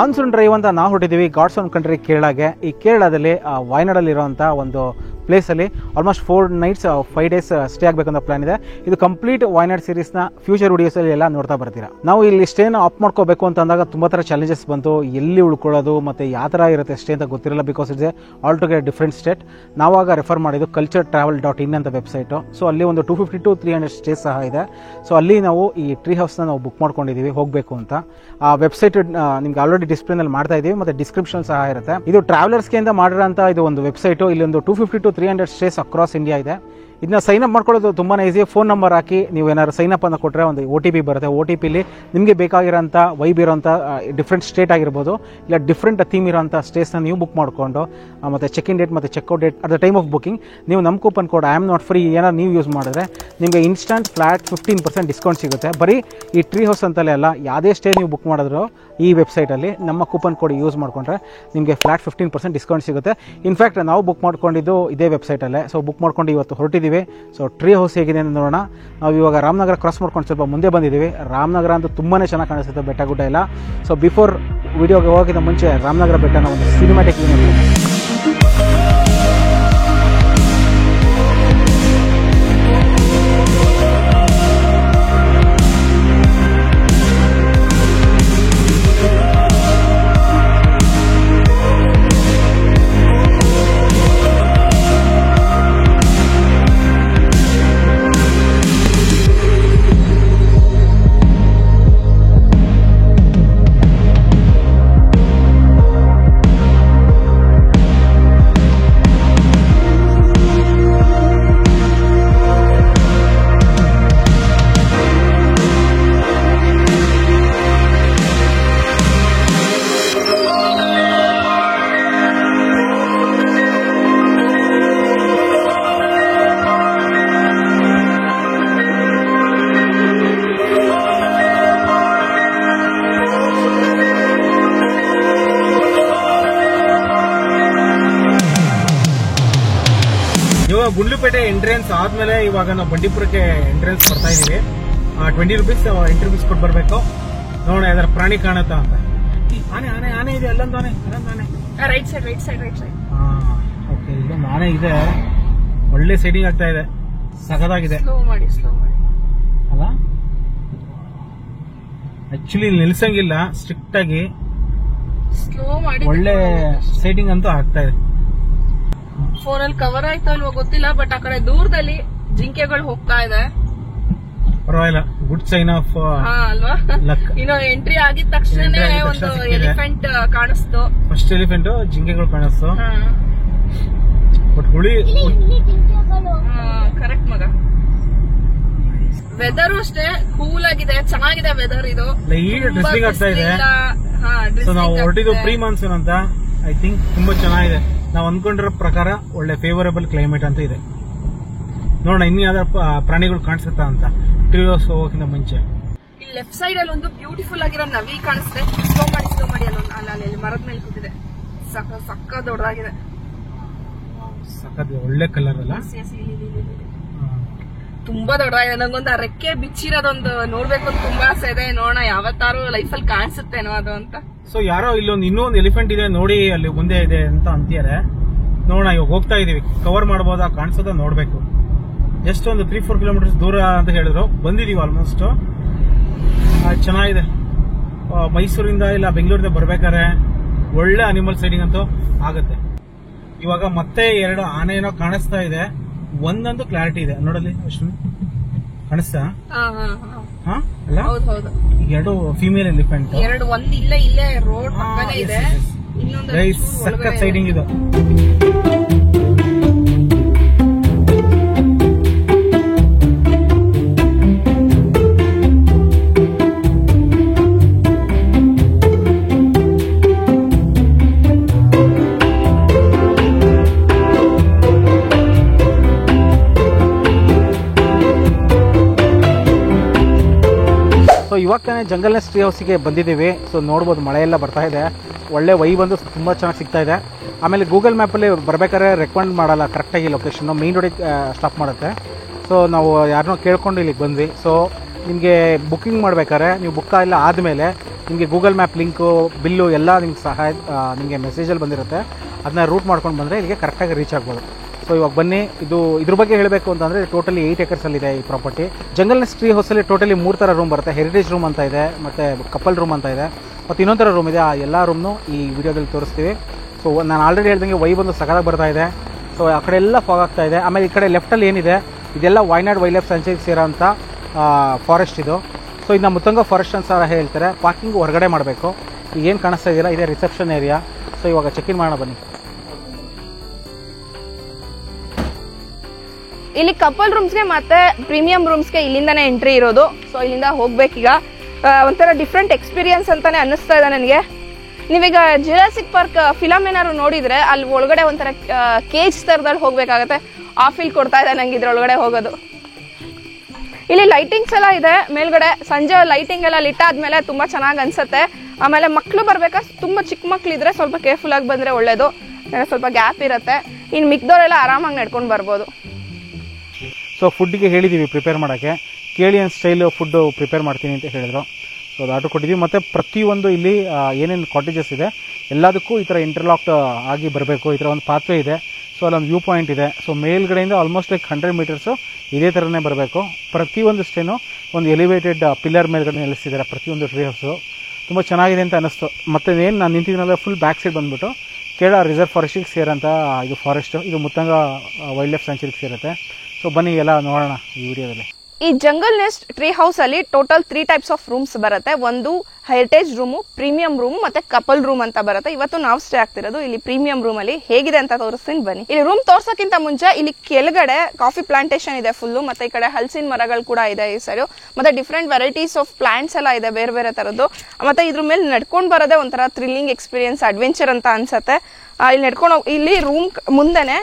Monsoon drive ಅಂತ ನಾವು ಹೊಟ್ಟಿದ್ದೀವಿ God's own country ಕೇರಳಗೆ. ಈ ಕೇರಳದಲ್ಲಿ ವಾಯನಾಡಲ್ಲಿರುವಂಥ ಒಂದು ಪ್ಲೇಸಲ್ಲಿ ಆಲ್ಮೋಸ್ಟ್ 4 nights 5 days ಸ್ಟೇ ಆಗಬೇಕಂತ ಪ್ಲಾನ್ ಇದೆ. ಇದು ಕಂಪ್ಲೀಟ್ ವಾಯನಾಡ್ ಸೀರೀಸ್ನ ಫ್ಯೂಚರ್ ವಿಡಿಯೋಸಲ್ಲಿ ಎಲ್ಲ ನೋಡ್ತಾ ಬರ್ತೀರಾ. ನಾವು ಇಲ್ಲಿ ಸ್ಟೇನ ಆಪ್ ಮಾಡ್ಕೋಬೇಕು ಅಂತ ಅಂದಾಗ ತುಂಬ ಥರ ಚಾಲೆಂಜಸ್ ಬಂತು. ಎಲ್ಲಿ ಉಳ್ಕೊಳ್ಳೋದು ಮತ್ತು ಯಾವ ಥರ ಇರುತ್ತೆ ಸ್ಟೇ ಅಂತ ಗೊತ್ತಿರಲ್ಲ, because it's all together different state. ನಾವಾಗ ರೆಫರ್ ಮಾಡಿದ್ದು culturetravel.in ಅಂತ ವೆಬ್ಸೈಟು. ಸೊ ಅಲ್ಲಿ ಒಂದು 250 to 300 ಸ್ಟೇಸ್ ಸಹ ಇದೆ. ಸೊ ಅಲ್ಲಿ ನಾವು ಈ ಟ್ರೀ ಹೌಸ್ನ ನಾವು ಬುಕ್ ಮಾಡ್ಕೊಂಡಿದ್ದೀವಿ ಹೋಗಬೇಕು ಅಂತ. ಆ ವೆಬ್ಸೈಟ್ ನಿಮ್ಗೆ ಆಲ್ರೆಡಿ ಡಿಸ್ಪ್ಲೇನಲ್ಲಿ ಮಾಡ್ತಾ ಇದ್ದೀವಿ ಮತ್ತು ಡಿಸ್ಕ್ರಿಪ್ಷನ್ ಸಹ ಇರುತ್ತೆ. ಇದು ಟ್ರಾವೆಲರ್ಸ್ಗೆ ಅಂತ ಮಾಡಿರೋಂಥ ಇದು ಒಂದು ವೆಬ್ಸೈಟು. ಇಲ್ಲಿ ಒಂದು 250 to 300 ಸ್ಟೇಸ್ ಅಕ್ರಾಸ್ ಇಂಡಿಯಾ ಇದೆ. ಇದನ್ನ ಸೈನ್ ಅಪ್ ಮಾಡ್ಕೊಳ್ಳೋದು ತುಂಬಾ ಈಸಿ. ಫೋನ್ ನಂಬರ್ ಹಾಕಿ ನೀವು ಏನಾದ್ರು ಸೈನ್ ಅಪ್ ಅಂತ ಕೊಟ್ಟರೆ ಒಂದು OTP ಬರುತ್ತೆ. OTPಲಿ ನಿಮಗೆ ಬೇಕಾಗಿರೋಂಥ ವೈಬ್ ಇರೋಂಥ ಡಿಫ್ರೆಂಟ್ ಸ್ಟೇಟ್ ಆಗಿರ್ಬೋದು, ಇಲ್ಲ ಡಿಫ್ರೆಂಟ್ ಥೀಮ್ ಇರೋಂಥ ಸ್ಟೇಸ್ನ ನೀವು ಬುಕ್ ಮಾಡಿಕೊಂಡು ಮತ್ತು ಚೆಕ್ ಇನ್ ಡೇಟ್ ಮತ್ತು checkout date at the time of booking ನೀವು ನಮ್ಮ coupon code I am not free ಏನಾದ್ರು ನೀವು ಯೂಸ್ ಮಾಡಿದ್ರೆ ನಿಮಗೆ ಇನ್ಸ್ಟಂಟ್ ಫ್ಲಾಟ್ 15% ಡಿಸ್ಕೌಂಟ್ ಸಿಗುತ್ತೆ. ಬರೀ ಈ ಟ್ರೀ ಹೌಸ್ ಅಂತಲೇ ಅಲ್ಲ, ಯಾವುದೇ ಸ್ಟೇ ನೀವು ಬುಕ್ ಮಾಡಿದ್ರು ಈ ವೆಬ್ಸೈಟಲ್ಲಿ ನಮ್ಮ ಕೂಪನ್ ಕೋಡ್ ಯೂಸ್ ಮಾಡಿಕೊಂಡ್ರೆ ನಿಮಗೆ ಫ್ಲಾಟ್ 15% ಡಿಸ್ಕೌಂಟ್ ಸಿಗುತ್ತೆ. ಇನ್ಫ್ಯಾಕ್ಟ್ ನಾವು ಬುಕ್ ಮಾಡ್ಕೊಂಡಿದ್ದು ಇದೇ ವೆಬ್ಸೈಟಲ್ಲೇ. ಸೊ ಬುಕ್ ಮಾಡ್ಕೊಂಡು ಇವತ್ತು ಹೊರಟಿದ್ದೀವಿ. ಸೊ ಟ್ರೀ ಹೌಸ್ ಹೇಗಿದೆ ಅಂತ ನೋಡೋಣ. ನಾವು ಇವಾಗ ರಾಮನಗರ ಕ್ರಾಸ್ ಮಾಡ್ಕೊಂಡು ಸ್ವಲ್ಪ ಮುಂದೆ ಬಂದಿದ್ದೀವಿ. ರಾಮನಗರ ಅಂತೂ ತುಂಬಾ ಚೆನ್ನಾಗಿ ಕಾಣಿಸುತ್ತೆ, ಬೆಟ್ಟ ಗುಡ್ಡ ಎಲ್ಲ. ಸೊ ಬಿಫೋರ್ ವಿಡಿಯೋಗೆ ಹೋಗೋಕ್ಕಿಂತ ಮುಂಚೆ ರಾಮನಗರ ಬೆಟ್ಟನ ಒಂದು ಸಿನಿಮ್ಯಾಟಿಕ್ ಗುಂಡ್ಲುಪೇಟೆ ಎಂಟ್ರೆನ್ಸ್ ಆದ್ಮೇಲೆ ಇವಾಗ ನಾವು ಬಂಡೀಪುರಕ್ಕೆ ಎಂಟ್ರೆನ್ಸ್ ಬರ್ತಾ ಇದೀವಿ. 20 rupees ಎಂಟ್ರಿ ಫೀಸ್ ಕೊಟ್ಟು ಬರ್ಬೇಕು. ನೋಡೋಣ ಯಾವ್ದಾರ ಪ್ರಾಣಿ ಕಾಣುತ್ತಾ ಅಂತ. ಆನೆ ಆನೆ ಆನೆ ಇದೆ, ಅಲ್ಲೊಂದು ಆನೆ, ರೈಟ್ ಸೈಡ್. ಓಕೆ, ಇಲ್ಲೊಂದು ಆನೆ ಇದೆ. ಒಳ್ಳೆ ಸೈಡಿಂಗ್ ಆಗ್ತಾ ಇದೆ, ಸಖತ್ತಾಗಿದೆ ಸ್ಲೋ ಮಾಡಿ ಅಲ್ಲ. ಆಕ್ಚುಲಿ ನಿಲ್ಸಂಗಿಲ್ಲ, ಸ್ಟ್ರಿಕ್ಟ್ ಆಗಿ ಸ್ಲೋ ಮಾಡಿ ಒಳ್ಳೆ ಸೈಡಿಂಗ್ ಅಂತೂ ಆಗ್ತಾ ಇದೆ. ಫೋನಲ್ಲಿ ಕವರ್ ಆಯ್ತಾ ಇಲ್ವೋ ಗೊತ್ತಿಲ್ಲ, ಬಟ್ ಆ ಕಡೆ ದೂರದಲ್ಲಿ ಜಿಂಕೆಗಳು ಹೋಗ್ತಾ ಇದೆ. ಪರವಾಗಿಲ್ಲ, ಗುಡ್ ಸೈನ್ ಆಫ್ ಅಲ್ವಾ. ಇನ್ನು ಎಂಟ್ರಿ ಆಗಿದ ತಕ್ಷಣ ಒಂದು ಎಲಿಫೆಂಟ್ ಕಾಣಿಸ್ತು. ಫಸ್ಟ್ ಎಲಿಫೆಂಟ್, ಜಿಂಕೆಗಳು ಕಾಣಿಸ್ತು. ಬಟ್ ಹುಳಿ ಕರೆಕ್ಟ್ ಮಗ. ವೆದರ್ ಅಷ್ಟೇ ಕೂಲ್ ಆಗಿದೆ, ಚೆನ್ನಾಗಿದೆ ವೆದರ್. ಇದು ಈಗ ಡ್ರೆಸ್ಸಿಂಗ್ ಆಗ್ತಾ ಇದೆ. ನಾವು ಹೊರಟಿದ್ದು ಪ್ರೀ ಮಾನ್ಸೂನ್ ಅಂತ. ಐ ಥಿಂಕ್ ತುಂಬಾ ಚೆನ್ನಾಗಿದೆ. ನಾವು ಅಂದ್ಕೊಂಡಿರೋ ಪ್ರಕಾರ ಒಳ್ಳೆ ಫೇವರೇಬಲ್ ಕ್ಲೈಮೇಟ್ ಅಂತ ಇದೆ. ನೋಡೋಣ ಇನ್ನು ಯಾವ್ದಾರ ಪ್ರಾಣಿಗಳು ಕಾಣಿಸುತ್ತಾ ಅಂತ ಟ್ರೀ ಹೌಸ್ ಹೋಗೋಕ್ಕಿಂತ ಮುಂಚೆ. ಇಲ್ಲಿ ಲೆಫ್ಟ್ ಸೈಡ್ ಅಲ್ಲಿ ಒಂದು ಬ್ಯೂಟಿಫುಲ್ ಆಗಿರೋ ನವಿ ಕಾಣಿಸ್ತೆ. ಸ್ಲೋ ಮಾಡಿ ಅಲ್ಲಿ ಮರದ ಮೇಲೆ ಕೂತಿದೆ. ಸಕ್ಕ ದೊಡ್ಡದಾಗಿದೆ, ಸಕ್ಕತ್ ಒಳ್ಳೆ ಕಲರ್ ಅಲ್ಲ. ತುಂಬಾ ದೊಡ್ಡದಾಗಿದೆ. ನಂಗೊಂದು ಆ ರೆಕ್ಕೆ ಬಿಚ್ಚಿರೋದೊಂದು ನೋಡ್ಬೇಕು ಅಂತ ತುಂಬಾ ಆಸೆ ಇದೆ. ನೋಡೋಣ ಯಾವತ್ತಾರು ಲೈಫಲ್ಲಿ ಕಾಣಿಸುತ್ತೇನೋ ಅದು ಅಂತ. ಸೊ ಯಾರೋ ಇನ್ನೊಂದು ಎಲಿಫೆಂಟ್ ಇದೆ ನೋಡಿ, ಅಲ್ಲಿ ಮುಂದೆ ಇದೆ ಅಂತ ಅಂತಾರೆ. ನೋಡೋಣ, ಇವಾಗ ಹೋಗ್ತಾ ಇದೀವಿ. ಕವರ್ ಮಾಡಬಹುದಾ, ಕಾಣಿಸೋದ ನೋಡ್ಬೇಕು. ಜಸ್ಟ್ ಒಂದು 3-4 kilometers ದೂರ ಅಂತ ಹೇಳಿದ್ರು. ಬಂದಿದೀವಿ ಆಲ್ಮೋಸ್ಟ್. ಚೆನ್ನಾಗಿದೆ. ಮೈಸೂರಿಂದ ಇಲ್ಲ ಬೆಂಗಳೂರಿಂದ ಬರ್ಬೇಕಾದ್ರೆ ಒಳ್ಳೆ ಅನಿಮಲ್ ಸೈಡಿಂಗ್ ಅಂತೂ ಆಗುತ್ತೆ. ಇವಾಗ ಮತ್ತೆ 2 ಆನೆ ಏನೋ ಕಾಣಿಸ್ತಾ ಇದೆ. ಒಂದೊಂದು ಕ್ಲಾರಿಟಿ ಇದೆ ನೋಡಲಿ. ಅಷ್ಟು ಕಾಣಿಸ್ತಾ ಅಲ್ಲ? ಹೌದು. 2 ಫೀಮೇಲ್ ಎಲಿಫೆಂಟ್, ಒಂದು ಇಲ್ಲೇ ರೋಡ್ ಪಕ್ಕನೇ ಇದೆ. ಸಖತ್ ಸೈಡಿಂಗ್ ಇದು. ಸೊ ಇವಾಗ ತಾನೇ ಜಂಗಲ್ನೆಸ್ ಟ್ರೀ ಹೌಸಿಗೆ ಬಂದಿದ್ದೀವಿ. ಸೊ ನೋಡ್ಬೋದು, ಮಳೆ ಎಲ್ಲ ಬರ್ತಾ ಇದೆ. ಒಳ್ಳೆ ವೈಬ್ ಬಂದು ತುಂಬ ಚೆನ್ನಾಗಿ ಸಿಗ್ತಾ ಇದೆ. ಆಮೇಲೆ ಗೂಗಲ್ ಮ್ಯಾಪಲ್ಲಿ ಬರ್ಬೇಕಾದ್ರೆ ರೆಕಮೆಂಡ್ ಮಾಡಲ್ಲ ಕರೆಕ್ಟಾಗಿ ಲೊಕೇಶನ್, ಮೇನ್ ರೋಡಿಗೆ ಸ್ಟಾಪ್ ಮಾಡುತ್ತೆ. ಸೊ ನಾವು ಯಾರನ್ನೋ ಕೇಳ್ಕೊಂಡು ಇಲ್ಲಿಗೆ ಬಂದ್ವಿ. ಸೊ ನಿಮಗೆ ಬುಕ್ಕಿಂಗ್ ಮಾಡ್ಬೇಕಾದ್ರೆ ನೀವು ಬುಕ್ ಎಲ್ಲ ಆದಮೇಲೆ ನಿಮಗೆ ಗೂಗಲ್ ಮ್ಯಾಪ್ ಲಿಂಕು ಬಿಲ್ಲು ಎಲ್ಲ ನಿಮ್ಗೆ ನಿಮಗೆ ಮೆಸೇಜಲ್ಲಿ ಬಂದಿರುತ್ತೆ. ಅದನ್ನ ರೂಟ್ ಮಾಡ್ಕೊಂಡು ಬಂದರೆ ಇಲ್ಲಿಗೆ ಕರೆಕ್ಟಾಗಿ ರೀಚ್ ಆಗ್ಬೋದು. ಸೊ ಇವಾಗ ಬನ್ನಿ, ಇದ್ರ ಬಗ್ಗೆ ಹೇಳಬೇಕು ಅಂತಂದರೆ ಟೋಟಲಿ 8 acresಲ್ಲಿದೆ ಈ ಪ್ರಾಪರ್ಟಿ. ಜಂಗಲ್ ನೆಸ್ಟ್ ಟ್ರೀ ಹೌಸಲ್ಲಿ ಟೋಟಲಿ 3 ಥರ ರೂಮ್ ಬರುತ್ತೆ. ಹೆರಿಟೇಜ್ ರೂಮ್ ಅಂತ ಇದೆ, ಮತ್ತು ಕಪಲ್ ರೂಮ್ ಅಂತ ಇದೆ, ಮತ್ತು ಇನ್ನೊಂದು ಥರ ರೂಮ್ ಇದೆ. ಆ ಎಲ್ಲ ರೂಮ್ನು ಈ ವಿಡಿಯೋದಲ್ಲಿ ತೋರಿಸ್ತೀವಿ. ಸೊ ನಾನು ಆಲ್ರೆಡಿ ಹೇಳ್ದಂಗೆ ವೈ ಬಂದು ಸಗದಾಗಿ ಬರ್ತಾ ಇದೆ. ಸೊ ಆ ಕಡೆ ಎಲ್ಲ ಫಾಗ್ ಆಗ್ತಾ ಇದೆ. ಆಮೇಲೆ ಈ ಕಡೆ ಲೆಫ್ಟಲ್ಲಿ ಏನಿದೆ ಇದೆಲ್ಲ ವೈನಾಡ್ ವೈಲ್ಡ್ ಲೈಫ್ ಸ್ಯಾಂಕ್ಚುರಿಗೆ ಸೇರೋಂಥ ಫಾರೆಸ್ಟ್ ಇದು. ಸೊ ಇದನ್ನ ಮುತ್ತಂಗ ಫಾರೆಸ್ಟ್ ಅಂತ ಹೇಳ್ತಾರೆ. ಪಾರ್ಕಿಂಗ್ ಹೊರಗಡೆ ಮಾಡಬೇಕು. ಈಗ ಏನು ಕಾಣಿಸ್ತಾ ಇದೆಯಲ್ಲ ಇದೇ ರಿಸೆಪ್ಷನ್ ಏರಿಯಾ. ಸೊ ಇವಾಗ ಚೆಕ್ ಇನ್ ಮಾಡೋಣ ಬನ್ನಿ. ಇಲ್ಲಿ ಕಪಲ್ ರೂಮ್ಸ್ಗೆ ಮತ್ತೆ ಪ್ರೀಮಿಯಂ ರೂಮ್ಸ್ಗೆ ಇಲ್ಲಿಂದಾನೇ ಎಂಟ್ರಿ ಇರೋದು. ಸೊ ಇಲ್ಲಿಂದ ಹೋಗ್ಬೇಕೀಗ. ಒಂಥರ ಡಿಫ್ರೆಂಟ್ ಎಕ್ಸ್ಪೀರಿಯನ್ಸ್ ಅಂತಾನೆ ಅನ್ನಿಸ್ತಾ ಇದೆ ನನಗೆ. ನೀವೀಗ ಜುರಾಸಿಕ್ ಪಾರ್ಕ್ ಫಿಲಮ್ ಏನಾದ್ರು ನೋಡಿದ್ರೆ ಅಲ್ಲಿ ಒಳಗಡೆ ಒಂಥರ ಕೇಜ್ ತರದಲ್ಲಿ ಹೋಗ್ಬೇಕಾಗತ್ತೆ. ಆ ಫೀಲ್ ಕೊಡ್ತಾ ಇದೆ ನಂಗೆ ಇದ್ರೊಳಗಡೆ ಹೋಗೋದು. ಇಲ್ಲಿ ಲೈಟಿಂಗ್ಸ್ ಎಲ್ಲ ಇದೆ ಮೇಲ್ಗಡೆ. ಸಂಜೆ ಲೈಟಿಂಗ್ ಎಲ್ಲ ಲಿಟ್ ಆದ್ಮೇಲೆ ತುಂಬಾ ಚೆನ್ನಾಗಿ ಅನ್ಸುತ್ತೆ. ಆಮೇಲೆ ಮಕ್ಕಳು ಬರ್ಬೇಕಾದ್ರೆ ತುಂಬಾ ಚಿಕ್ಕ ಮಕ್ಳಿದ್ರೆ ಸ್ವಲ್ಪ ಕೇರ್ಫುಲ್ ಆಗಿ ಬಂದ್ರೆ ಒಳ್ಳೇದು. ಸ್ವಲ್ಪ ಗ್ಯಾಪ್ ಇರುತ್ತೆ. ಇನ್ನು ಮಿಕ್ದವರೆಲ್ಲ ಆರಾಮಾಗಿ ನಡ್ಕೊಂಡು ಬರ್ಬೋದು. ಸೊ ಫುಡ್ಡಿಗೆ ಹೇಳಿದ್ದೀವಿ ಪ್ರಿಪೇರ್ ಮಾಡೋಕ್ಕೆ. ಕೇಳಿಯನ್ ಸ್ಟೈಲು ಫುಡ್ಡು ಪ್ರಿಪೇರ್ ಮಾಡ್ತೀನಿ ಅಂತ ಹೇಳಿದ್ರು. ಸೊ ಅದು ಆರ್ಡ್ರ್ ಕೊಟ್ಟಿದ್ದೀವಿ. ಮತ್ತು ಪ್ರತಿಯೊಂದು ಇಲ್ಲಿ ಏನೇನು ಕಾಟೇಜಸ್ ಇದೆ ಎಲ್ಲದಕ್ಕೂ ಈ ಥರ ಇಂಟರ್ಲಾಕ್ಡ್ ಆಗಿ ಬರಬೇಕು. ಈ ಥರ ಒಂದು ಪಾತ್ವೆ ಇದೆ. ಸೊ ಅಲ್ಲೊಂದು ವ್ಯೂ ಪಾಯಿಂಟ್ ಇದೆ. ಸೊ ಮೇಲ್ಗಡೆಯಿಂದ ಆಲ್ಮೋಸ್ಟ್ ಲೈಕ್ 100 ಮೀಟರ್ಸು ಇದೇ ಥರನೇ ಬರಬೇಕು. ಪ್ರತಿಯೊಂದು ಸ್ಟೇನು ಒಂದು ಎಲಿವೇಟೆಡ್ ಪಿಲ್ಲರ್ ಮೇಲ್ಗಡೆ ನಿಲ್ಲಿಸ್ತಿದ್ದಾರೆ ಪ್ರತಿಯೊಂದು ಟ್ರೀ ಹೌಸು. ತುಂಬ ಚೆನ್ನಾಗಿದೆ ಅಂತ ಅನ್ನಿಸ್ತು. ಮತ್ತು ಏನು ನಾನು ನಿಂತಿದ್ದೀನಲ್ಲ ಫುಲ್ ಬ್ಯಾಕ್ ಸೈಡ್ ಬಂದುಬಿಟ್ಟು ಕೇರಳ ರಿಸರ್ವ್ ಫಾರೆಸ್ಟಿಗೆ ಸೇರೋಂಥ ಇದು ಫಾರೆಸ್ಟು. ಇದು ಮುತ್ತಂಗ ವೈಲ್ಡ್ ಲೈಫ್ ಸ್ಯಾಂಕ್ಚುರಿಗೆ ಸೇರುತ್ತೆ. ಸೊ ಬನ್ನಿ ಎಲ್ಲ ನೋಡೋಣ ಈ ವಿಡಿಯೋದಲ್ಲಿ. ಈ ಜಂಗಲ್ ನೆಸ್ಟ್ ಟ್ರೀ ಹೌಸ್ ಅಲ್ಲಿ ಟೋಟಲ್ 3 ಟೈಪ್ಸ್ ಆಫ್ ರೂಮ್ಸ್ ಬರುತ್ತೆ. ಒಂದು ಹೆರಿಟೇಜ್ ರೂಮು, ಪ್ರೀಮಿಯಂ ರೂಮ್ ಮತ್ತೆ ಕಪಲ್ ರೂಮ್ ಅಂತ ಬರುತ್ತೆ. ಇವತ್ತು ನಾವು ಸ್ಟೇ ಆಗ್ತಿರೋದು ಇಲ್ಲಿ ಪ್ರೀಮಿಯಂ ರೂಮ್ ಅಲ್ಲಿ. ಹೇಗಿದೆ ಅಂತ ತೋರಿಸ್ತೀನಿ ಬನ್ನಿ. ಇಲ್ಲಿ ರೂಮ್ ತೋರ್ಸಕ್ಕಿಂತ ಮುಂಚೆ ಇಲ್ಲಿ ಕೆಳಗಡೆ ಕಾಫಿ ಪ್ಲಾಂಟೇಶನ್ ಇದೆ ಫುಲ್ಲು. ಮತ್ತೆ ಈ ಕಡೆ ಹಲಸಿನ ಮರಗಳು ಕೂಡ ಇದೆ ಈ ಸೈಡ್. ಮತ್ತೆ ಡಿಫ್ರೆಂಟ್ ವೆರೈಟೀಸ್ ಆಫ್ ಪ್ಲಾಂಟ್ಸ್ ಎಲ್ಲ ಇದೆ ಬೇರೆ ಬೇರೆ ತರದ್ದು. ಮತ್ತೆ ಇದ್ರ ಮೇಲೆ ನಡ್ಕೊಂಡು ಬರೋದೇ ಒಂಥರ ಥ್ರಿಲ್ಲಿಂಗ್ ಎಕ್ಸ್ಪೀರಿಯನ್ಸ್, ಅಡ್ವೆಂಚರ್ ಅಂತ ಅನ್ಸುತ್ತೆ. ಇಲ್ಲಿ ನಡ್ಕೊಂಡು ಇಲ್ಲಿ ರೂಮ್ ಮುಂದೆನೆ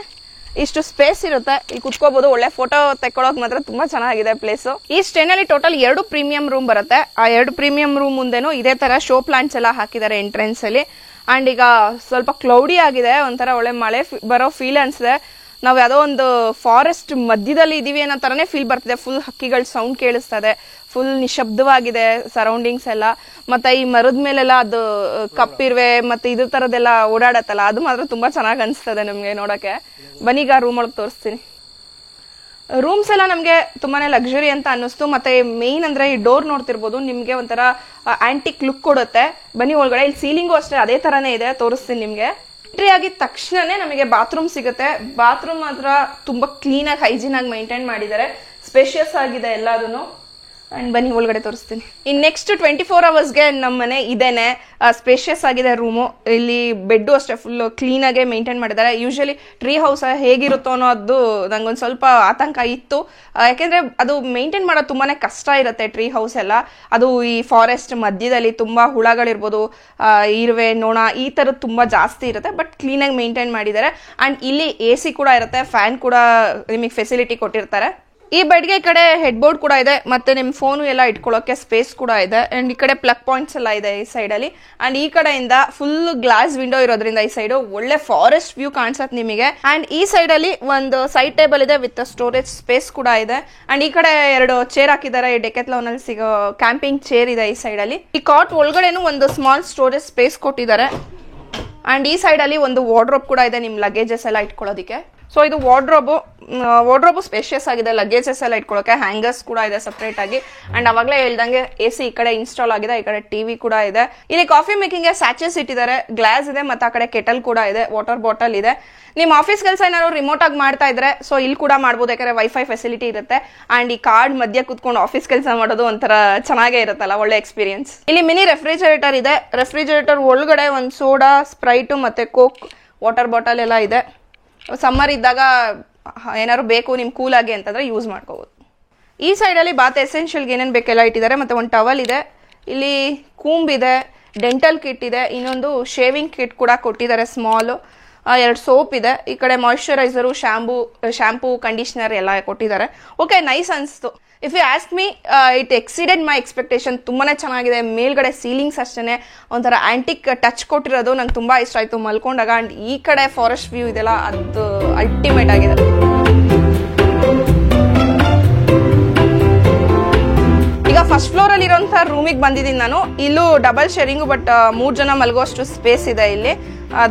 ಇಷ್ಟು ಸ್ಪೇಸ್ ಇರುತ್ತೆ. ಇಲ್ಲಿ ಕುತ್ಕೋಬಹುದು. ಒಳ್ಳೆ ಫೋಟೋ ತೆಕ್ಕೊಳ್ಳೋಕೆ ಮಾತ್ರ ತುಂಬಾ ಚೆನ್ನಾಗಿದೆ ಪ್ಲೇಸ್. ಈ ಸ್ಟೇನಲ್ಲಿ ಟೋಟಲ್ 2 ಪ್ರೀಮಿಯಂ ರೂಮ್ ಬರುತ್ತೆ. ಆ 2 ಪ್ರೀಮಿಯಂ ರೂಮ್ ಮುಂದೆನೂ ಇದೇ ತರ ಶೋ ಪ್ಲಾಂಟ್ಸ್ ಎಲ್ಲ ಹಾಕಿದ್ದಾರೆ ಎಂಟ್ರೆನ್ಸ್ ಅಲ್ಲಿ. ಅಂಡ್ ಈಗ ಸ್ವಲ್ಪ ಕ್ಲೌಡಿ ಆಗಿದೆ. ಒಂಥರ ಒಳ್ಳೆ ಮಳೆ ಬರೋ ಫೀಲ್ ಅನ್ಸಿದೆ. ನಾವು ಯಾವುದೋ ಒಂದು ಫಾರೆಸ್ಟ್ ಮಧ್ಯದಲ್ಲಿ ಇದೀವಿ ಅನ್ನೋ ತರನೇ ಫೀಲ್ ಬರ್ತಿದೆ. ಫುಲ್ ಹಕ್ಕಿಗಳ ಸೌಂಡ್ ಕೇಳಿಸ್ತಾ ಇದೆ. ಫುಲ್ ನಿಶಬ್ದವಾಗಿದೆ ಸರೌಂಡಿಂಗ್ಸ್ ಎಲ್ಲ. ಮತ್ತೆ ಈ ಮರದ ಮೇಲೆಲ್ಲ ಅದು ಕಪ್ಪಿರ್ವೆ ಮತ್ತೆ ಇದ್ರ ತರದೆಲ್ಲ ಓಡಾಡತ್ತಲ್ಲ, ಅದು ಮಾತ್ರ ತುಂಬಾ ಚೆನ್ನಾಗಿ ಅನಿಸ್ತದೆ ನಮ್ಗೆ ನೋಡಕ್ಕೆ. ಬನ್ನೀಗ ರೂಮ್ ಒಳಗೆ ತೋರಿಸ್ತೀನಿ. ರೂಮ್ಸ್ ಎಲ್ಲ ನಮ್ಗೆ ತುಂಬಾನೇ ಲಕ್ಸುರಿ ಅಂತ ಅನ್ನಿಸ್ತು. ಮತ್ತೆ ಮೇನ್ ಅಂದ್ರೆ ಈ ಡೋರ್ ನೋಡ್ತಿರ್ಬೋದು, ನಿಮ್ಗೆ ಒಂಥರ ಆಂಟಿಕ್ ಲುಕ್ ಕೊಡುತ್ತೆ. ಬನ್ನಿ ಒಳಗಡೆ. ಇಲ್ಲಿ ಸೀಲಿಂಗು ಅಷ್ಟೇ ಅದೇ ತರಾನೇ ಇದೆ, ತೋರಿಸ್ತೀನಿ ನಿಮ್ಗೆ. ಎಂಟ್ರಿ ಆಗಿದ ತಕ್ಷಣನೇ ನಮಗೆ ಬಾತ್ರೂಮ್ ಸಿಗುತ್ತೆ. ಬಾತ್ರೂಮ್ ಮಾತ್ರ ತುಂಬಾ ಕ್ಲೀನ್ ಆಗಿ ಹೈಜೀನ್ ಆಗಿ ಮೈಂಟೈನ್ ಮಾಡಿದ್ದಾರೆ. ಸ್ಪೇಷಿಯಸ್ ಆಗಿದೆ ಎಲ್ಲದನ್ನು. ಅಂಡ್ ಬನ್ನಿ ಒಳಗಡೆ ತೋರಿಸ್ತೀನಿ. ಇನ್ ನೆಕ್ಸ್ಟ್ 24 ಅವರ್ಸ್ಗೆ ನಮ್ಮ ಮನೆ ಇದೇನೆ. ಸ್ಪೇಷಿಯಸ್ ಆಗಿದೆ ರೂಮು. ಇಲ್ಲಿ ಬೆಡ್ಡು ಅಷ್ಟೇ ಫುಲ್ ಕ್ಲೀನ್ ಆಗಿ ಮೇಂಟೈನ್ ಮಾಡಿದ್ದಾರೆ. ಯೂಶಲಿ ಟ್ರೀ ಹೌಸ್ ಹೇಗಿರುತ್ತೋ ಅನ್ನೋದು ನಂಗೊಂದು ಸ್ವಲ್ಪ ಆತಂಕ ಇತ್ತು. ಯಾಕೆಂದ್ರೆ ಅದು ಮೇಂಟೈನ್ ಮಾಡೋದು ತುಂಬಾನೇ ಕಷ್ಟ ಇರುತ್ತೆ ಟ್ರೀ ಹೌಸ್ ಎಲ್ಲ. ಅದು ಈ ಫಾರೆಸ್ಟ್ ಮಧ್ಯದಲ್ಲಿ ತುಂಬಾ ಹುಳಗಳಿರ್ಬೋದು, ಇರುವೆ, ನೊಣ ಈ ತರದ್ ತುಂಬಾ ಜಾಸ್ತಿ ಇರುತ್ತೆ. ಬಟ್ ಕ್ಲೀನ್ ಆಗಿ ಮೇಂಟೈನ್ ಮಾಡಿದ್ದಾರೆ. ಅಂಡ್ ಇಲ್ಲಿ AC ಕೂಡ ಇರುತ್ತೆ, ಫ್ಯಾನ್ ಕೂಡ ನಿಮಗೆ ಫೆಸಿಲಿಟಿ ಕೊಟ್ಟಿರ್ತಾರೆ. ಈ ಬೆಡ್ಗೆ ಈ ಕಡೆ ಹೆಡ್ ಬೋರ್ಡ್ ಕೂಡ ಇದೆ. ಮತ್ತೆ ನಿಮ್ ಫೋನು ಎಲ್ಲ ಇಟ್ಕೊಳ್ಳೋಕೆ ಸ್ಪೇಸ್ ಕೂಡ ಇದೆ. ಅಂಡ್ ಈ ಕಡೆ ಪ್ಲಗ್ ಪಾಯಿಂಟ್ಸ್ ಎಲ್ಲ ಇದೆ ಈ ಸೈಡ್ ಅಲ್ಲಿ. ಅಂಡ್ ಈ ಕಡೆಯಿಂದ ಫುಲ್ ಗ್ಲಾಸ್ ವಿಂಡೋ ಇರೋದ್ರಿಂದ ಈ ಸೈಡ್ ಒಳ್ಳೆ ಫಾರೆಸ್ಟ್ ವ್ಯೂ ಕಾಣಿಸತ್ ನಿಮಗೆ. ಅಂಡ್ ಈ ಸೈಡ್ ಅಲ್ಲಿ ಒಂದು ಸೈಡ್ ಟೇಬಲ್ ಇದೆ ವಿತ್ ಸ್ಟೋರೇಜ್ ಸ್ಪೇಸ್ ಕೂಡ ಇದೆ. ಅಂಡ್ ಈ ಕಡೆ 2 ಚೇರ್ ಹಾಕಿದ್ದಾರೆ. ಈ ಡೆಕೆಥ್ಲಾನ್ ಅಲ್ಲಿ ಸಿಗೋ ಕ್ಯಾಂಪಿಂಗ್ ಚೇರ್ ಇದೆ ಈ ಸೈಡ್ ಅಲ್ಲಿ. ಈ ಕಾಟ್ ಒಳಗಡೆನು ಒಂದು ಸ್ಮಾಲ್ ಸ್ಟೋರೇಜ್ ಸ್ಪೇಸ್ ಕೊಟ್ಟಿದ್ದಾರೆ. ಅಂಡ್ ಈ ಸೈಡ್ ಅಲ್ಲಿ ಒಂದು ವಾರ್ಡ್ರೋಬ್ ಕೂಡ ಇದೆ ನಿಮ್ ಲಗೇಜಸ್ ಎಲ್ಲ ಇಟ್ಕೊಳ್ಳೋದಿಕ್ಕೆ. ಸೊ ಇದು ವಾರ್ಡ್ರೋಬು ಸ್ಪೇಷಿಯಸ್ ಆಗಿದೆ. ಲಗೇಜಸ್ ಎಲ್ಲ ಇಟ್ಕೊಳ್ಳೋಕೆ ಹ್ಯಾಂಗರ್ಸ್ ಕೂಡ ಇದೆ ಸಪರೇಟ್ ಆಗಿ. ಅಂಡ್ ಅವಾಗಲೇ ಹೇಳ್ದಂಗೆ AC ಈ ಕಡೆ ಇನ್ಸ್ಟಾಲ್ ಆಗಿದೆ. ಈ ಕಡೆ ಟಿವಿ ಕೂಡ ಇದೆ. ಇಲ್ಲಿ ಕಾಫಿ ಮೇಕಿಂಗ್ ಸ್ಯಾಚೆಸ್ ಇಟ್ಟಿದ್ದಾರೆ. ಗ್ಲಾಸ್ ಇದೆ. ಮತ್ತೆ ಆ ಕಡೆ ಕೆಟಲ್ ಕೂಡ ಇದೆ. ವಾಟರ್ ಬಾಟಲ್ ಇದೆ. ನಿಮ್ ಆಫೀಸ್ ಕೆಲಸ ಏನಾದ್ರು ರಿಮೋಟ್ ಆಗಿ ಮಾಡ್ತಾ ಇದ್ರೆ ಸೊ ಇಲ್ಲಿ ಕೂಡ ಮಾಡ್ಬೋದು. ಯಾಕಂದ್ರೆ ವೈಫೈ ಫೆಸಿಲಿಟಿ ಇರುತ್ತೆ. ಅಂಡ್ ಈ ಕಾರ್ಡ್ ಮಧ್ಯ ಕುತ್ಕೊಂಡು ಆಫೀಸ್ ಕೆಲಸ ಮಾಡೋದು ಒಂಥರ ಚೆನ್ನಾಗೇ ಇರುತ್ತಲ್ಲ, ಒಳ್ಳೆ ಎಕ್ಸ್ಪೀರಿಯನ್ಸ್. ಇಲ್ಲಿ ಮಿನಿ ರೆಫ್ರಿಜರೇಟರ್ ಇದೆ. ರೆಫ್ರಿಜರೇಟರ್ ಒಳಗಡೆ ಒಂದು ಸೋಡಾ, ಸ್ಪ್ರೈಟ್ ಮತ್ತೆ ಕೋಕ್ ವಾಟರ್ ಬಾಟಲ್ ಎಲ್ಲ ಇದೆ. ಸಮ್ಮರ್ ಇದ್ದಾಗ ಏನಾದ್ರು ಬೇಕು ನಿಮ್ ಕೂಲ್ ಆಗಿ ಅಂತಂದ್ರೆ ಯೂಸ್ ಮಾಡ್ಕೋಬಹುದು. ಈ ಸೈಡ್ ಅಲ್ಲಿ ಬಾತ್ ಎಸೆನ್ಷಿಯಲ್ಗೆ ಏನೇನು ಬೇಕೆಲ್ಲ ಇಟ್ಟಿದ್ದಾರೆ. ಮತ್ತೆ ಒಂದು ಟವಲ್ ಇದೆ. ಇಲ್ಲಿ ಕೂಂಬ್ ಇದೆ, ಡೆಂಟಲ್ ಕಿಟ್ ಇದೆ, ಇನ್ನೊಂದು ಶೇವಿಂಗ್ ಕಿಟ್ ಕೂಡ ಕೊಟ್ಟಿದ್ದಾರೆ ಸ್ಮಾಲ್. 2 ಸೋಪ್ ಇದೆ. ಈ ಕಡೆ ಮಾಯಿಶ್ಚರೈಸರು, ಶಾಂಪೂ, ಕಂಡೀಷನರ್ ಎಲ್ಲ ಕೊಟ್ಟಿದ್ದಾರೆ. ಓಕೆ, ನೈಸ್ ಅನ್ಸ್ತು. If you ask me, it exceeded my expectation. ತುಂಬಾನೇ ಚೆನ್ನಾಗಿದೆ. ಮೇಲ್ಗಡೆ ಸೀಲಿಂಗ್ಸ್ ಅಷ್ಟೇ ಒಂಥರ ಆಂಟಿಕ್ ಟಚ್ ಕೊಟ್ಟಿರೋದು ನಂಗೆ ತುಂಬಾ ಇಷ್ಟ ಆಯ್ತು ಮಲ್ಕೊಂಡಾಗ. ಅಂಡ್ ಈ ಕಡೆ ಫಾರೆಸ್ಟ್ ವ್ಯೂ ಇದೆಲ್ಲ ಅದು ಅಲ್ಟಿಮೇಟ್ ಆಗಿದೆ. ಈಗ ಫಸ್ಟ್ ಫ್ಲೋರ್ ಅಲ್ಲಿ ಇರುವಂತಹ ರೂಮಿಗೆ ಬಂದಿದ್ದೀನಿ ನಾನು. ಇಲ್ಲೂ ಡಬಲ್ ಶೇರಿಂಗು, ಬಟ್ 3 ಜನ ಮಲಗುವಷ್ಟು ಸ್ಪೇಸ್ ಇದೆ ಇಲ್ಲಿ.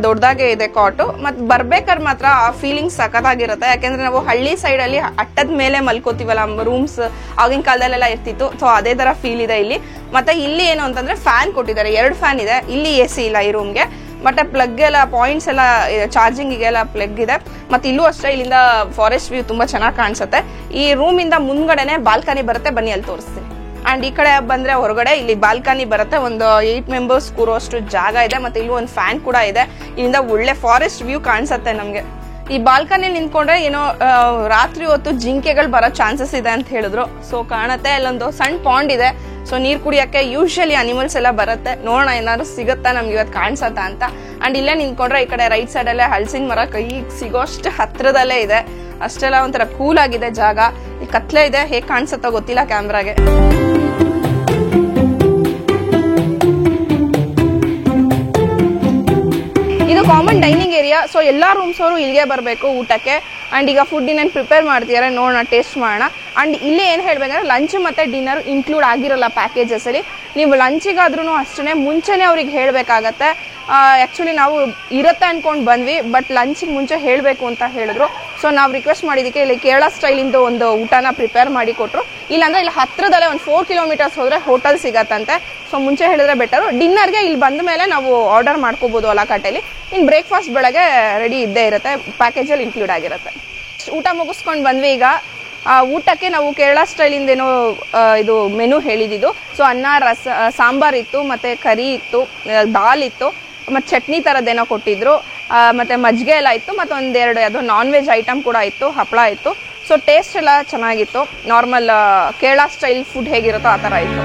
ದೊಡ್ಡದಾಗೆ ಇದೆ ಕಾಟು. ಮತ್ತೆ ಬರ್ಬೇಕಾದ್ರೆ ಮಾತ್ರ ಆ ಫೀಲಿಂಗ್ ಸಖತ್ತಾಗಿರುತ್ತೆ. ಯಾಕೆಂದ್ರೆ ನಾವು ಹಳ್ಳಿ ಸೈಡ್ ಅಲ್ಲಿ ಅಟ್ಟದ ಮೇಲೆ ಮಲ್ಕೋತೀವಲ್ಲ, ರೂಮ್ಸ್ ಆಗಿನ ಕಾಲದಲ್ಲೆಲ್ಲ ಇರ್ತಿತ್ತು. ಸೊ ಅದೇ ತರ ಫೀಲ್ ಇದೆ ಇಲ್ಲಿ. ಮತ್ತೆ ಇಲ್ಲಿ ಏನು ಅಂತಂದ್ರೆ ಫ್ಯಾನ್ ಕೊಟ್ಟಿದ್ದಾರೆ, 2 ಫ್ಯಾನ್ ಇದೆ. ಇಲ್ಲಿ AC ಇಲ್ಲ ಈ ರೂಮ್ಗೆ. ಮತ್ತೆ ಪ್ಲಗ್ ಎಲ್ಲ ಪಾಯಿಂಟ್ಸ್ ಎಲ್ಲ ಚಾರ್ಜಿಂಗಿಗೆಲ್ಲ ಪ್ಲಗ್ ಇದೆ. ಮತ್ತೆ ಇಲ್ಲೂ ಅಷ್ಟೇ, ಇಲ್ಲಿಂದ ಫಾರೆಸ್ಟ್ ವ್ಯೂ ತುಂಬಾ ಚೆನ್ನಾಗಿ ಕಾಣಿಸುತ್ತೆ. ಈ ರೂಮ್ ಇಂದ ಮುಂದ್ಗಡೆನೆ ಬಾಲ್ಕನಿ ಬರುತ್ತೆ, ಬನ್ನಿ ಅಲ್ಲಿ ತೋರಿಸ್ತೀನಿ. ಅಂಡ್ ಈ ಕಡೆ ಬಂದ್ರೆ ಹೊರಗಡೆ ಇಲ್ಲಿ ಬಾಲ್ಕನಿ ಬರುತ್ತೆ. ಒಂದು 8 ಮೆಂಬರ್ಸ್ ಕೂರೋಷ್ಟು ಜಾಗ ಇದೆ. ಮತ್ತೆ ಇಲ್ಲಿ ಒಂದು ಫ್ಯಾನ್ ಕೂಡ ಇದೆ. ಇಲ್ಲಿಂದ ಒಳ್ಳೆ ಫಾರೆಸ್ಟ್ ವ್ಯೂ ಕಾಣಿಸುತ್ತೆ ನಮ್ಗೆ. ಈ ಬಾಲ್ಕನಿ ನಿಂತ್ಕೊಂಡ್ರೆ ಏನೋ ರಾತ್ರಿ ಹೊತ್ತು ಜಿಂಕೆಗಳು ಬರೋ ಚಾನ್ಸಸ್ ಇದೆ ಅಂತ ಹೇಳಿದ್ರು. ಸೊ ಕಾಣುತ್ತೆ, ಇಲ್ಲೊಂದು ಸಣ್ಣ ಪಾಂಡ್ ಇದೆ. ಸೊ ನೀರ್ ಕುಡಿಯಕ್ಕೆ ಯೂಶಲಿ ಅನಿಮಲ್ಸ್ ಎಲ್ಲ ಬರುತ್ತೆ. ನೋಡೋಣ ಏನಾದ್ರು ಸಿಗುತ್ತಾ ನಮ್ಗೆ ಇವತ್ತು ಕಾಣಿಸತ್ತಾ ಅಂತ. ಅಂಡ್ ಇಲ್ಲೇ ನಿಂತ್ಕೊಂಡ್ರೆ ಈ ಕಡೆ ರೈಟ್ ಸೈಡ್ ಅಲ್ಲೇ ಹಲಸಿನ ಮರ ಕೈಗೆ ಸಿಗೋಷ್ಟು ಹತ್ರದಲ್ಲೇ ಇದೆ. ಅಷ್ಟೆಲ್ಲ ಒಂಥರ ಕೂಲ್ ಆಗಿದೆ ಜಾಗ. ಈ ಕತ್ಲೆ ಇದೆ, ಹೇಗ್ ಕಾಣಿಸುತ್ತೋ ಗೊತ್ತಿಲ್ಲ ಕ್ಯಾಮ್ರಾಗೆ. ಇದು ಕಾಮನ್ ಡೈನಿಂಗ್ ಏರಿಯಾ. ಸೊ ಎಲ್ಲಾ ರೂಮ್ಸ್ ಅವರು ಇಲ್ಲಿಗೆ ಬರಬೇಕು ಊಟಕ್ಕೆ. ಅಂಡ್ ಈಗ ಫುಡ್ ಇನ್ನೇನು ಪ್ರಿಪೇರ್ ಮಾಡ್ತಿದ್ದಾರೆ, ನೋಡೋಣ, ಟೇಸ್ಟ್ ಮಾಡೋಣ. ಅಂಡ್ ಇಲ್ಲಿ ಏನು ಹೇಳ್ಬೇಕಂದ್ರೆ ಲಂಚ್ ಮತ್ತೆ ಡಿನ್ನರ್ ಇನ್ಕ್ಲೂಡ್ ಆಗಿರಲ್ಲ ಪ್ಯಾಕೇಜಸ್ ಅಲ್ಲಿ. ನೀವು ಲಂಚಿಗಾದ್ರೂ ಅಷ್ಟೇ ಮುಂಚೆನೆ ಅವ್ರಿಗೆ ಹೇಳಬೇಕಾಗತ್ತೆ. ಆ್ಯಕ್ಚುಲಿ ನಾವು ಇರುತ್ತೆ ಅನ್ಕೊಂಡು ಬಂದ್ವಿ, ಬಟ್ ಲಂಚಿಗೆ ಮುಂಚೆ ಹೇಳಬೇಕು ಅಂತ ಹೇಳಿದ್ರು. ಸೊ ನಾವು ರಿಕ್ವೆಸ್ಟ್ ಮಾಡಿದ್ದಕ್ಕೆ ಇಲ್ಲಿ ಕೇರಳ ಸ್ಟೈಲಿಂದ ಒಂದು ಊಟನ ಪ್ರಿಪೇರ್ ಮಾಡಿ ಕೊಟ್ಟರು. ಇಲ್ಲಾಂದ್ರೆ ಇಲ್ಲಿ ಹತ್ರದಲ್ಲೇ ಒಂದು 4 ಕಿಲೋಮೀಟರ್ಸ್ ಹೋದ್ರೆ ಹೋಟೆಲ್ ಸಿಗತ್ತಂತೆ. ಸೊ ಮುಂಚೆ ಹೇಳಿದ್ರೆ ಬೆಟರು. ಡಿನ್ನರ್ಗೆ ಇಲ್ಲಿ ಬಂದ ಮೇಲೆ ನಾವು ಆರ್ಡರ್ ಮಾಡ್ಕೋಬಹುದು ಅಲಾಕಾಟೆಲಿ. ಇನ್ನು ಬ್ರೇಕ್ಫಾಸ್ಟ್ ಬೆಳಗ್ಗೆ ರೆಡಿ ಇದ್ದೇ ಇರುತ್ತೆ, ಪ್ಯಾಕೇಜಲ್ಲಿ ಇನ್ಕ್ಲೂಡ್ ಆಗಿರುತ್ತೆ. ಊಟ ಮುಗಿಸ್ಕೊಂಡು ಬಂದ್ವಿ. ಈಗ ಊಟಕ್ಕೆ ನಾವು ಕೇರಳ ಸ್ಟೈಲಿಂದ ಏನೋ ಇದು ಮೆನು ಹೇಳಿದ್ದು. ಸೊ ಅನ್ನ, ಸಾಂಬಾರ್ ಇತ್ತು, ಮತ್ತೆ ಕರಿ ಇತ್ತು, ದಾಲ್ ಇತ್ತು, ಮತ್ತು ಚಟ್ನಿ ಥರದ್ದೇನೋ ಕೊಟ್ಟಿದ್ರು, ಮತ್ತು ಮಜ್ಜಿಗೆ ಎಲ್ಲ ಇತ್ತು, ಮತ್ತು ಒಂದೆರಡು ಯಾವುದೋ ನಾನ್ ವೆಜ್ ಐಟಮ್ ಕೂಡ ಇತ್ತು, ಹಪ್ಪಳ ಇತ್ತು. ಸೊ ಟೇಸ್ಟ್ ಎಲ್ಲ ಚೆನ್ನಾಗಿತ್ತು. ನಾರ್ಮಲ್ ಕೇರಳ ಸ್ಟೈಲ್ ಫುಡ್ ಹೇಗಿರುತ್ತೋ ಆ ಥರ ಇತ್ತು.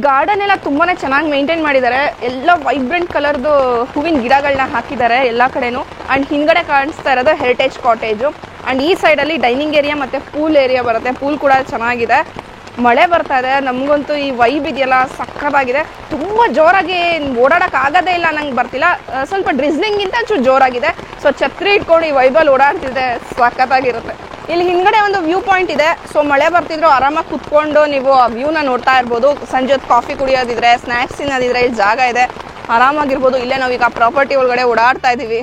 ಗಾರ್ಡನ್ ಎಲ್ಲ ತುಂಬಾನೇ ಚೆನ್ನಾಗಿ ಮೇಂಟೈನ್ ಮಾಡಿದ್ದಾರೆ. ಎಲ್ಲ ವೈಬ್ರೆಂಟ್ ಕಲರ್ದು ಹೂವಿನ ಗಿಡಗಳನ್ನ ಹಾಕಿದ್ದಾರೆ ಎಲ್ಲ ಕಡೆನೂ. ಅಂಡ್ ಹಿಂದ್ಗಡೆ ಕಾಣಿಸ್ತಾ ಇರೋದು ಹೆರಿಟೇಜ್ ಕಾಟೇಜು. ಅಂಡ್ ಈ ಸೈಡ್ ಅಲ್ಲಿ ಡೈನಿಂಗ್ ಏರಿಯಾ ಮತ್ತೆ ಪೂಲ್ ಏರಿಯಾ ಬರುತ್ತೆ. ಪೂಲ್ ಕೂಡ ಚೆನ್ನಾಗಿದೆ. ಮಳೆ ಬರ್ತಾ ಇದೆ, ನಮಗಂತೂ ಈ ವೈಬ್ ಇದೆಯಲ್ಲ ಸಕ್ಕತ್ತಾಗಿದೆ. ತುಂಬಾ ಜೋರಾಗಿ ಓಡಾಡಕ್ ಆಗೋದೇ ಇಲ್ಲ, ನಂಗೆ ಬರ್ತಿಲ್ಲ. ಸ್ವಲ್ಪ ಡ್ರಿಸ್ಲಿಂಗಿಂತ ಚೂರು ಜೋರಾಗಿದೆ. ಸೊ ಛತ್ರಿ ಇಟ್ಕೊಂಡು ಈ ವೈಬಲ್ಲಿ ಓಡಾಡ್ತಿದೆ, ಸಕ್ಕತ್ತಾಗಿರುತ್ತೆ. ಇಲ್ಲಿ ಹಿಂದ್ಗಡೆ ಒಂದು ವ್ಯೂ ಪಾಯಿಂಟ್ ಇದೆ. ಸೊ ಮಳೆ ಬರ್ತಿದ್ರು ಆರಾಮಾಗಿ ಕುತ್ಕೊಂಡು ನೀವು ಆ ವ್ಯೂನ ನೋಡ್ತಾ ಇರ್ಬೋದು. ಸಂಜೆ ಹೊತ್ತು ಕಾಫಿ ಕುಡಿಯೋದಿದ್ರೆ, ಸ್ನ್ಯಾಕ್ಸ್ ತಿನ್ನೋದಿದ್ರೆ ಇಲ್ಲಿ ಜಾಗ ಇದೆ, ಆರಾಮಾಗಿರ್ಬೋದು. ಇಲ್ಲೇ ನಾವೀಗ ಪ್ರಾಪರ್ಟಿ ಒಳಗಡೆ ಓಡಾಡ್ತಾ ಇದೀವಿ.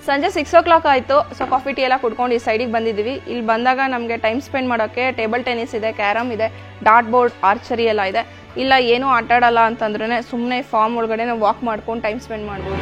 ಸಂಜೆ 6 o'clock ಆಯಿತು. ಸೊ ಕಾಫಿ ಟೀ ಎಲ್ಲ ಕುಡ್ಕೊಂಡು ಈ ಸೈಡಿಗೆ ಬಂದಿದ್ದೀವಿ. ಇಲ್ಲಿ ಬಂದಾಗ ನಮಗೆ ಟೈಮ್ ಸ್ಪೆಂಡ್ ಮಾಡೋಕ್ಕೆ ಟೇಬಲ್ ಟೆನ್ನಿಸ್ ಇದೆ, ಕ್ಯಾರಮ್ ಇದೆ, ಡಾಟ್ ಬೋರ್ಡ್, ಆರ್ಚರಿ ಎಲ್ಲ ಇದೆ. ಇಲ್ಲ ಏನೂ ಆಟ ಆಡಲ್ಲ ಅಂತಂದ್ರೆ ಸುಮ್ಮನೆ ಫಾರ್ಮ್ ಒಳಗಡೆ ನಾವು ವಾಕ್ ಮಾಡ್ಕೊಂಡು ಟೈಮ್ ಸ್ಪೆಂಡ್ ಮಾಡ್ಬೋದು.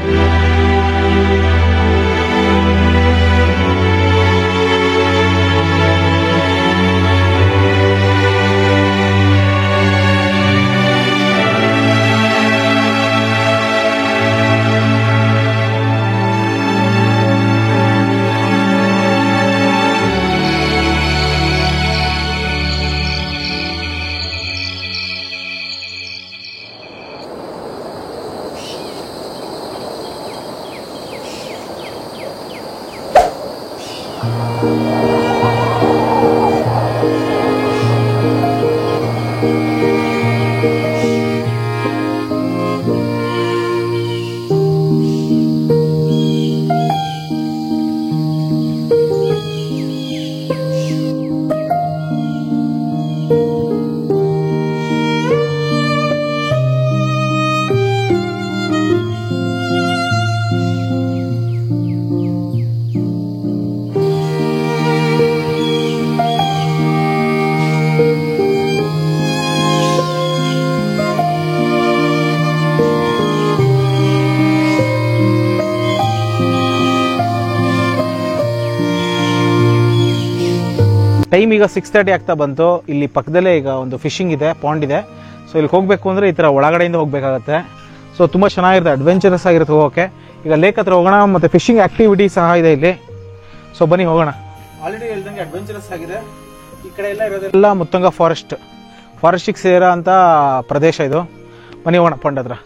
ಟೈಮ್ ಈಗ 6:30 ಆಗ್ತಾ ಬಂತು. ಇಲ್ಲಿ ಪಕ್ಕದಲ್ಲೇ ಈಗ ಒಂದು ಫಿಶಿಂಗ್ ಇದೆ, ಪಾಂಡ್ ಇದೆ. ಸೊ ಇಲ್ಲಿ ಹೋಗಬೇಕು ಅಂದರೆ ಈ ಥರ ಒಳಗಡೆಯಿಂದ ಹೋಗಬೇಕಾಗತ್ತೆ. ಸೊ ತುಂಬ ಚೆನ್ನಾಗಿರುತ್ತೆ, ಅಡ್ವೆಂಚರಸ್ ಆಗಿರುತ್ತೆ ಹೋಗೋಕ್ಕೆ. ಈಗ ಲೇಕ್ ಹತ್ರ ಹೋಗೋಣ, ಮತ್ತು ಫಿಶಿಂಗ್ ಆ್ಯಕ್ಟಿವಿಟಿ ಸಹ ಇದೆ ಇಲ್ಲಿ. ಸೊ ಬನ್ನಿ ಹೋಗೋಣ. ಆಲ್ರೆಡಿ ಹೇಳ್ದಂಗೆ ಅಡ್ವೆಂಚರಸ್ ಆಗಿದೆ. ಈ ಕಡೆ ಎಲ್ಲ ಇರೋದೆಲ್ಲ ಮುತ್ತಂಗ ಫಾರೆಸ್ಟಿಗೆ ಸೇರೋ ಅಂತ ಪ್ರದೇಶ ಇದು. ಬನ್ನಿ ಹೋಗೋಣ ಪಾಂಡ್ ಹತ್ರ.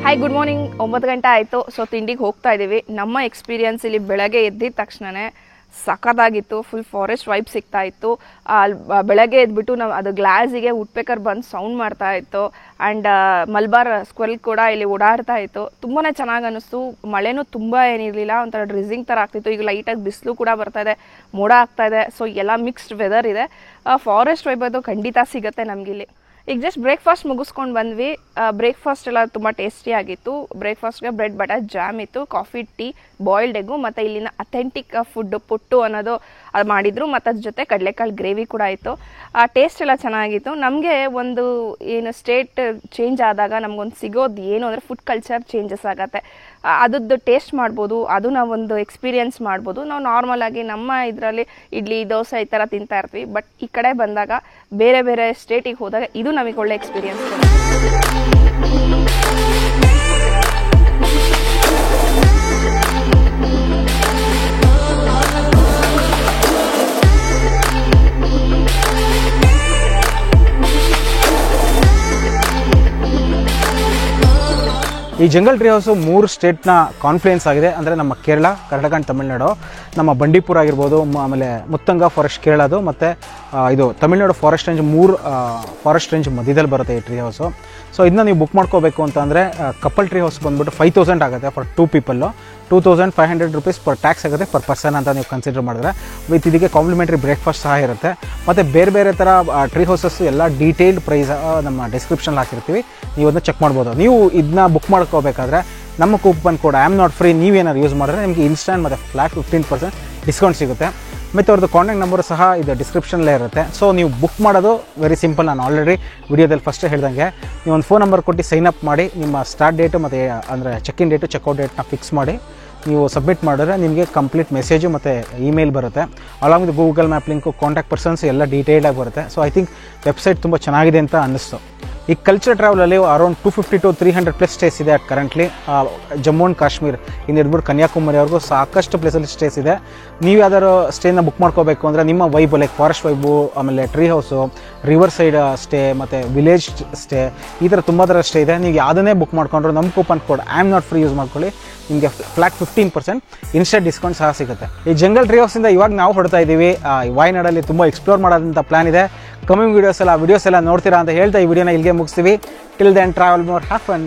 Hi, good morning. 9 ಗಂಟೆ ಆಯಿತು. ಸೊ ತಿಂಡಿಗೆ ಹೋಗ್ತಾ ಇದ್ದೀವಿ. ನಮ್ಮ ಎಕ್ಸ್ಪೀರಿಯನ್ಸ್ ಇಲ್ಲಿ ಬೆಳಗ್ಗೆ ಎದ್ದಿದ ತಕ್ಷಣವೇ ಸಖತ್ತಾಗಿತ್ತು. ಫುಲ್ ಫಾರೆಸ್ಟ್ ವೈಬ್ ಸಿಗ್ತಾ ಇತ್ತು. ಬೆಳಗ್ಗೆ ಎದ್ಬಿಟ್ಟು ನಾವು ಅದು ಗ್ಲಾಸಿಗೆ ವುಡ್ಪೆಕರ್ ಬಂದು ಸೌಂಡ್ ಮಾಡ್ತಾ ಇತ್ತು. ಆ್ಯಂಡ್ ಮಲ್ಬಾರ್ ಸ್ಕ್ವೆಲ್ ಕೂಡ ಇಲ್ಲಿ ಓಡಾಡ್ತಾ ಇತ್ತು. ತುಂಬಾ ಚೆನ್ನಾಗಿ ಅನ್ನಿಸ್ತು. ಮಳೆನೂ ತುಂಬ ಏನಿರಲಿಲ್ಲ, ಒಂಥರ ಡ್ರಿಸಿಂಗ್ ಥರ ಆಗ್ತಿತ್ತು. ಈಗ ಲೈಟಾಗಿ ಬಿಸಿಲು ಕೂಡ ಬರ್ತಾ ಇದೆ, ಮೋಡ ಆಗ್ತಾ ಇದೆ. ಸೊ ಎಲ್ಲ ಮಿಕ್ಸ್ಡ್ ವೆದರ್ ಇದೆ. ಫಾರೆಸ್ಟ್ ವೈಬ್ ಅದು ಖಂಡಿತ ಸಿಗುತ್ತೆ ನಮಗಿಲ್ಲಿ. ಈಗ ಜಸ್ಟ್ ಬ್ರೇಕ್ಫಾಸ್ಟ್ ಮುಗಿಸ್ಕೊಂಡು ಬಂದ್ವಿ. ಬ್ರೇಕ್ಫಾಸ್ಟ್ ಎಲ್ಲ ತುಂಬ ಟೇಸ್ಟಿ ಆಗಿತ್ತು. ಬ್ರೇಕ್ಫಾಸ್ಟ್ಗೆ ಬ್ರೆಡ್ ಬಟರ್ ಜಾಮ್ ಇತ್ತು, ಕಾಫಿ, ಟೀ, ಬಾಯ್ಲ್ಡ್ ಎಗ್ಗು, ಮತ್ತು ಇಲ್ಲಿನ ಅಥೆಂಟಿಕ್ ಫುಡ್ ಪುಟ್ಟು ಅನ್ನೋದು ಅದು ಮಾಡಿದ್ರು. ಮತ್ತು ಅದ್ರ ಜೊತೆ ಕಡಲೆಕಾಳು ಗ್ರೇವಿ ಕೂಡ ಇತ್ತು. ಟೇಸ್ಟ್ ಎಲ್ಲ ಚೆನ್ನಾಗಿತ್ತು. ನಮಗೆ ಒಂದು ಏನು ಸ್ಟೇಟ್ ಚೇಂಜ್ ಆದಾಗ ನಮಗೊಂದು ಸಿಗೋದು ಏನು ಅಂದರೆ ಫುಡ್ ಕಲ್ಚರ್ ಚೇಂಜಸ್ ಆಗುತ್ತೆ. ಅದದ್ದು ಟೇಸ್ಟ್ ಮಾಡ್ಬೋದು, ಅದು ನಾವೊಂದು ಎಕ್ಸ್ಪೀರಿಯನ್ಸ್ ಮಾಡ್ಬೋದು. ನಾವು ನಾರ್ಮಲ್ ಆಗಿ ನಮ್ಮ ಇದರಲ್ಲಿ ಇಡ್ಲಿ ದೋಸೆ ಈ ಥರ ತಿಂತಾ ಇರ್ತೀವಿ. ಬಟ್ ಈ ಕಡೆ ಬಂದಾಗ ಬೇರೆ ಬೇರೆ ಸ್ಟೇಟಿಗೆ ಹೋದಾಗ ಇದು ನಮಗೆ ಒಳ್ಳೆ ಎಕ್ಸ್ಪೀರಿಯನ್ಸ್. ಈ ಜಂಗಲ್ ಟ್ರೀ ಹೌಸು 3 ಸ್ಟೇಟ್ನ ಕಾನ್ಫ್ಲುಯೆನ್ಸ್ ಆಗಿದೆ. ಅಂದರೆ ನಮ್ಮ ಕೇರಳ, ಕರ್ನಾಟಕ ಆ್ಯಂಡ್ ತಮಿಳ್ನಾಡು. ನಮ್ಮ ಬಂಡೀಪುರ ಆಗಿರ್ಬೋದು, ಆಮೇಲೆ ಮುತ್ತಂಗ ಫಾರೆಸ್ಟ್ ಕೇರಳದು, ಮತ್ತು ಇದು Tamil Nadu forest range. 3 forest range ಮಧ್ಯದಲ್ಲಿ ಬರುತ್ತೆ ಈ ಟ್ರೀ ಹೌಸು. ಸೊ ಇದನ್ನ ನೀವು ಬುಕ್ ಮಾಡ್ಕೋಬೇಕು ಅಂತಂದರೆ ಕಪಲ್ ಟ್ರೀ ಹೌಸ್ ಬಂದ್ಬಿಟ್ಟು 5,000 ಆಗುತ್ತೆ for 2 people. 2,500 rupees per tax ಆಗುತ್ತೆ ಪರ್ ಪರ್ಸನ್ ಅಂತ ನೀವು ಕನ್ಸಿಡರ್ ಮಾಡಿದ್ರೆ. ವಿತ್ ಇದಕ್ಕೆ ಕಾಂಪ್ಲಿಮೆಂಟ್ರಿ ಬ್ರೇಕ್ಫಾಸ್ಟ್ ಸಹ ಇರುತ್ತೆ. ಮತ್ತು ಬೇರೆ ಬೇರೆ ಥರ ಟ್ರೀ ಹೌಸಸ್ ಎಲ್ಲ ಡೀಟೇಲ್ಡ್ ಪ್ರೈಸ್ ನಮ್ಮ ಡಿಸ್ಕ್ರಿಪ್ಷನ್ ಹಾಕಿರ್ತೀವಿ, ನೀವು ಅದನ್ನ ಚೆಕ್ ಮಾಡ್ಬೋದು. ನೀವು ಇದನ್ನ ಬುಕ್ ಮಾಡ್ಕೋಬೇಕಾದ್ರೆ ನಮ್ಮ coupon code I am not free ನೀವೇನಾದ್ರು ಯೂಸ್ ಮಾಡಿದ್ರೆ ನಿಮಗೆ ಇನ್ಸ್ಟೆಂಟ್ ಮತ್ತು ಫ್ಲಾಟ್ 15% ಡಿಸ್ಕೌಂಟ್ ಸಿಗುತ್ತೆ. ಮತ್ತು ಅವ್ರದ್ದು ಕಾಂಟ್ಯಾಕ್ಟ್ ನಂಬರ್ ಸಹ ಇದು ಡಿಸ್ಕ್ರಿಪ್ಷನಲ್ಲೇ ಇರುತ್ತೆ. ಸೊ ನೀವು ಬುಕ್ ಮಾಡೋದು ವೆರಿ ಸಿಂಪಲ್. ನಾನು ಆಲ್ರೆಡಿ ವಿಡಿಯೋದಲ್ಲಿ ಫಸ್ಟೇ ಹೇಳ್ದಂಗೆ ನೀವು ಒಂದು ಫೋನ್ ನಂಬರ್ ಕೊಟ್ಟು ಸೈನ್ ಅಪ್ ಮಾಡಿ, ನಿಮ್ಮ ಸ್ಟಾರ್ಟ್ ಡೇಟು ಮತ್ತು ಅಂದರೆ ಚೆಕ್ ಇನ್ ಡೇಟು ಚೆಕ್ಔಟ್ ಡೇಟ್ನ ಫಿಕ್ಸ್ ಮಾಡಿ ನೀವು ಸಬ್ಮಿಟ್ ಮಾಡಿದ್ರೆ ನಿಮಗೆ ಕಂಪ್ಲೀಟ್ ಮೆಸೇಜು ಮತ್ತು ಇಮೇಲ್ ಬರುತ್ತೆ. Along with Google map link, contact persons ಎಲ್ಲ ಡೀಟೇಲಾಗಿ ಬರುತ್ತೆ. ಸೊ ಐ ಥಿಂಕ್ ವೆಬ್ಸೈಟ್ ತುಂಬ ಚೆನ್ನಾಗಿದೆ ಅಂತ ಅನ್ನಿಸ್ತು. ಈ ಕಲ್ಚರ್ ಟ್ರಾವೆಲಲ್ಲಿ ಅರೌಂಡ್ 250 to 300+ ಸ್ಟೇಸ್ ಇದೆ ಕರೆಂಟ್ಲಿ. ಜಮ್ಮು ಆ್ಯಂಡ್ ಕಾಶ್ಮೀರ್ ಇನ್ನು ಹಿಡಿದ್ಬಿಟ್ಟು ಕನ್ಯಾಕುಮಾರಿವರೆಗೂ ಸಾಕಷ್ಟು ಪ್ಲೇಸಲ್ಲಿ ಸ್ಟೇಸ್ ಇದೆ. ನೀವು ಯಾವ್ದಾದ್ರು ಸ್ಟೇನ ಬುಕ್ ಮಾಡ್ಕೋಬೇಕು ಅಂದರೆ ನಿಮ್ಮ ವೈಬು ಲೈಕ್ ಫಾರೆಸ್ಟ್ ವೈಬು, ಆಮೇಲೆ tree house, river side stay, ಮತ್ತು ವಿಲೇಜ್ ಸ್ಟೇ, ಈ ಥರ ತುಂಬ ಥರ ಸ್ಟೇ ಇದೆ. ನೀವು ಯಾವುದನ್ನೇ ಬುಕ್ ಮಾಡ್ಕೊಂಡ್ರೆ ನಮ್ಮ coupon code I am not free use ಮಾಡ್ಕೊಳ್ಳಿ, ನಿಮಗೆ ಫ್ಲಾಟ್ 15% ಇನ್ಸ್ಟೆಂಟ್ ಡಿಸ್ಕೌಂಟ್ ಸಹ ಸಿಗುತ್ತೆ. ಈ ಜಂಗಲ್ ಟ್ರೀ ಹೌಸಿಂದ ಇವಾಗ ನಾವು ಹೊಡ್ತಾ ಇದ್ದೀವಿ. ವಾಯ್ನಾಡಲ್ಲಿ ತುಂಬ ಎಕ್ಸ್ಪ್ಲೋರ್ ಮಾಡೋದಂಥ ಪ್ಲಾನ್ ಇದೆ. ಕಮಿಂಗ್ ವೀಡಿಯೋಸ್ ಎಲ್ಲ ನೋಡ್ತೀರಾ ಅಂತ ಹೇಳ್ತಾ ಈ ವಿಡಿಯೋನ ಇಲ್ಲಿಗೆ ಮುಗಿಸ್ತೀವಿ. Till then travel more, have fun.